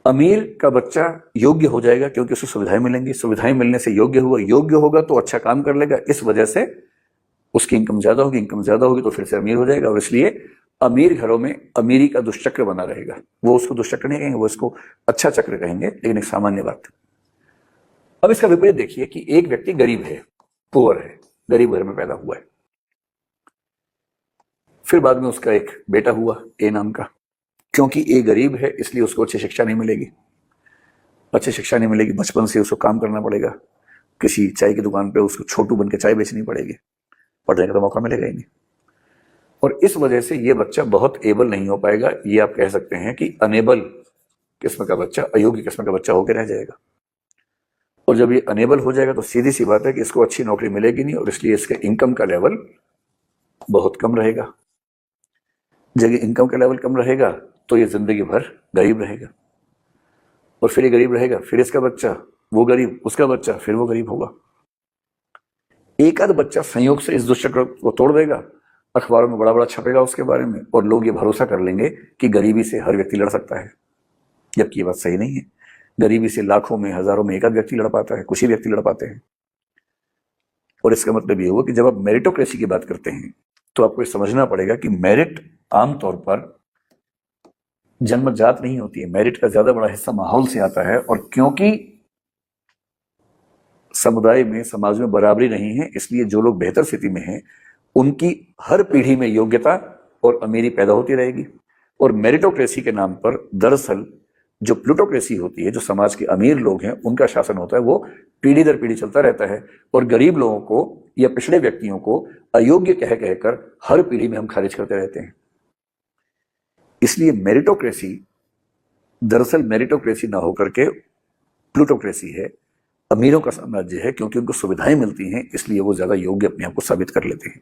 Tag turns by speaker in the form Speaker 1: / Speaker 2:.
Speaker 1: अमीर का बच्चा योग्य हो जाएगा क्योंकि उसे सुविधाएं मिलेंगी, सुविधाएं मिलने से योग्य हुआ, योग्य होगा तो अच्छा काम कर लेगा, इस वजह से उसकी इनकम ज्यादा होगी, इनकम ज्यादा होगी तो फिर से अमीर हो जाएगा। और इसलिए अमीर घरों में अमीरी का दुष्चक्र बना रहेगा। वो उसको दुष्चक्र नहीं कहेंगे, वो इसको अच्छा चक्र कहेंगे, लेकिन एक सामान्य बात। अब इसका विपरीत देखिए कि एक व्यक्ति गरीब है, पुअर है, गरीब घर में पैदा हुआ है, फिर बाद में उसका एक बेटा हुआ ए नाम का। क्योंकि ए गरीब है इसलिए उसको अच्छी शिक्षा नहीं मिलेगी, अच्छी शिक्षा नहीं मिलेगी, बचपन से उसको काम करना पड़ेगा, किसी चाय की दुकान पे उसको छोटू बन के चाय बेचनी पड़ेगी, पढ़ने का तो मौका मिलेगा ही नहीं। और इस वजह से ये बच्चा बहुत एबल नहीं हो पाएगा, ये आप कह सकते हैं कि अनेबल किस्म का बच्चा, अयोग्य किस्म का बच्चा होकर रह जाएगा। और जब ये अनेबल हो जाएगा तो सीधी सी बात है कि इसको अच्छी नौकरी मिलेगी नहीं, और इसलिए इसके इनकम का लेवल बहुत कम रहेगा। जब इनकम का लेवल कम रहेगा तो ये जिंदगी भर गरीब रहेगा, और फिर ये गरीब रहेगा, फिर इसका बच्चा वो गरीब, उसका बच्चा फिर वो गरीब होगा। एक आध बच्चा संयोग से इस दुष्चक्र को तोड़ देगा, अखबारों में बड़ा बड़ा छपेगा उसके बारे में, और लोग ये भरोसा कर लेंगे कि गरीबी से हर व्यक्ति लड़ सकता है, जबकि ये बात सही नहीं है। गरीबी से लाखों में, हजारों में एक आध व्यक्ति लड़ पाता है, कुछ ही व्यक्ति लड़ पाते हैं। और इसका मतलब ये हुआ कि जब आप मेरिटोक्रेसी की बात करते हैं तो आपको ये समझना पड़ेगा कि मेरिट आमतौर पर जन्मजात नहीं होती है, मेरिट का ज्यादा बड़ा हिस्सा माहौल से आता है। और क्योंकि समुदाय में, समाज में बराबरी नहीं है, इसलिए जो लोग बेहतर स्थिति में हैं उनकी हर पीढ़ी में योग्यता और अमीरी पैदा होती रहेगी। और मेरिटोक्रेसी के नाम पर दरअसल जो प्लूटोक्रेसी होती है, जो समाज के अमीर लोग हैं उनका शासन होता है, वो पीढ़ी दर पीढ़ी चलता रहता है, और गरीब लोगों को या पिछड़े व्यक्तियों को अयोग्य कह कहकर हर पीढ़ी में हम खारिज करते रहते हैं। इसलिए मेरिटोक्रेसी दरअसल मेरिटोक्रेसी ना होकर के प्लूटोक्रेसी है, अमीरों का साम्राज्य है, क्योंकि उनको सुविधाएं मिलती हैं इसलिए वो ज्यादा योग्य अपने आप को साबित कर लेते हैं।